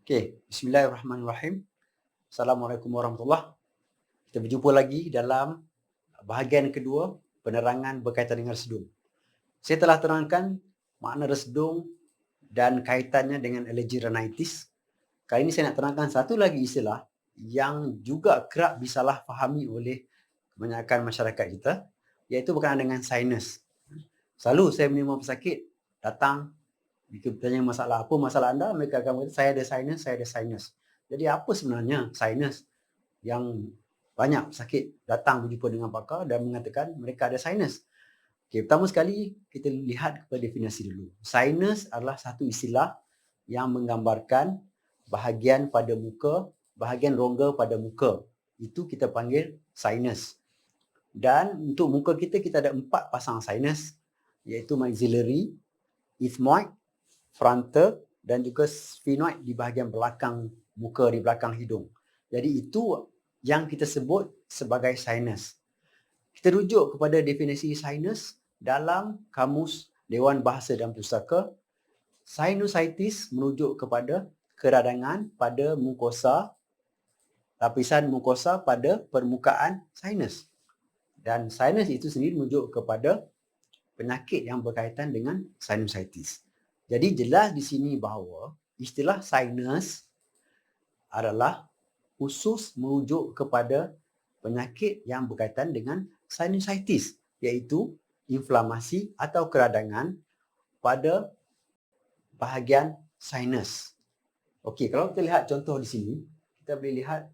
Okey, bismillahirrahmanirrahim. Assalamualaikum warahmatullahi. Kita berjumpa lagi dalam bahagian kedua, penerangan berkaitan dengan resedung. Saya telah terangkan makna resedung dan kaitannya dengan alergi rhinitis. Kali ini saya nak terangkan satu lagi istilah yang juga kerap disalah fahami oleh kebanyakan masyarakat kita, iaitu berkenaan dengan sinus. Selalu saya menerima pesakit datang, jika bertanya masalah apa masalah anda, mereka akan berkata, saya ada sinus, saya ada sinus. Jadi apa sebenarnya sinus? Yang banyak pesakit datang berjumpa dengan pakar dan mengatakan mereka ada sinus. Okay, pertama sekali kita lihat kepada definisi dulu. Sinus adalah satu istilah yang menggambarkan bahagian pada muka, bahagian rongga pada muka. Itu kita panggil sinus. Dan untuk muka kita, kita ada 4 pasang sinus, iaitu maxillary, ethmoid, frontal dan juga sphenoid di bahagian belakang muka, di belakang hidung. Jadi itu yang kita sebut sebagai sinus. Kita rujuk kepada definisi sinus dalam Kamus Dewan Bahasa dan Pustaka. Sinusitis merujuk kepada keradangan pada mukosa, lapisan mukosa pada permukaan sinus. Dan sinus itu sendiri merujuk kepada penyakit yang berkaitan dengan sinusitis. Jadi jelas di sini bahawa istilah sinus adalah khusus merujuk kepada penyakit yang berkaitan dengan sinusitis, iaitu inflamasi atau keradangan pada bahagian sinus. Okey, kalau kita lihat contoh di sini, kita boleh lihat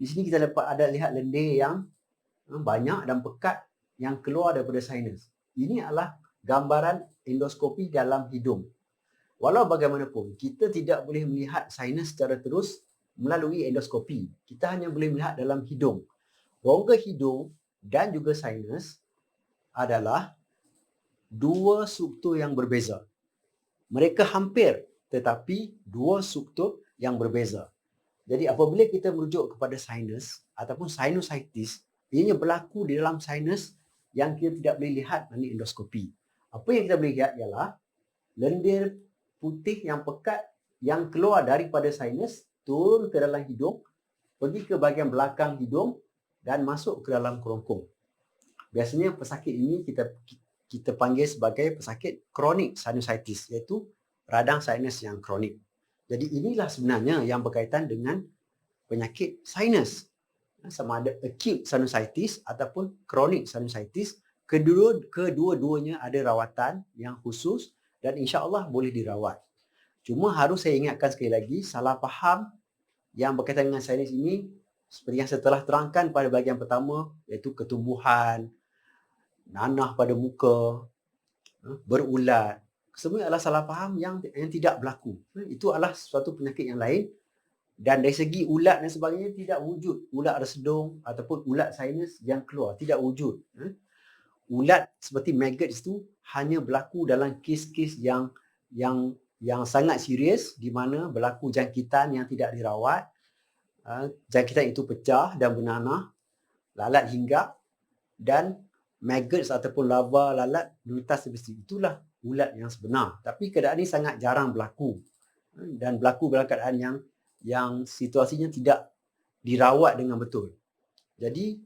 di sini kita dapat ada lihat lendir yang banyak dan pekat yang keluar daripada sinus. Ini adalah gambaran endoskopi dalam hidung. Walau bagaimanapun, kita tidak boleh melihat sinus secara terus melalui endoskopi. Kita hanya boleh melihat dalam hidung. Rongga hidung dan juga sinus adalah dua struktur yang berbeza. Mereka hampir, tetapi dua struktur yang berbeza. Jadi apabila kita merujuk kepada sinus ataupun sinusitis, ianya berlaku di dalam sinus yang kita tidak boleh lihat melalui endoskopi. Apa yang kita boleh lihat ialah lendir putih yang pekat yang keluar daripada sinus, turun ke dalam hidung, pergi ke bahagian belakang hidung dan masuk ke dalam kerongkong. Biasanya pesakit ini kita panggil sebagai pesakit kronik sinusitis, iaitu radang sinus yang kronik. Jadi inilah sebenarnya yang berkaitan dengan penyakit sinus. Sama ada acute sinusitis ataupun chronic sinusitis, kedua-duanya ada rawatan yang khusus dan insya-Allah boleh dirawat. Cuma harus saya ingatkan sekali lagi, salah faham yang berkaitan dengan sinus ini seperti yang saya telah terangkan pada bahagian pertama, iaitu ketumbuhan, nanah pada muka, berulat. Semua adalah salah faham yang tidak berlaku. Itu adalah suatu penyakit yang lain. Dan dari segi ulat dan sebagainya, tidak wujud ulat resedung ataupun ulat sinus yang keluar, tidak wujud. Ulat seperti maggots itu hanya berlaku dalam kes-kes yang sangat serius, di mana berlaku jangkitan yang tidak dirawat, jangkitan itu pecah dan bernanah, lalat hinggap dan maggots ataupun larva lalat melintas di situ. Itulah ulat yang sebenar. Tapi keadaan ini sangat jarang berlaku dan berlaku dalam keadaan yang situasinya tidak dirawat dengan betul. Jadi,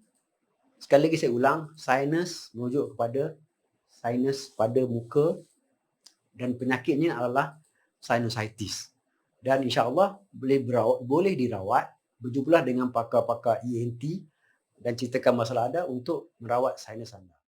sekali lagi saya ulang, sinus merujuk kepada sinus pada muka dan penyakitnya adalah sinusitis. Dan insya-Allah boleh dirawat, berjumpa dengan pakar-pakar ENT dan ceritakan masalah anda untuk merawat sinus anda.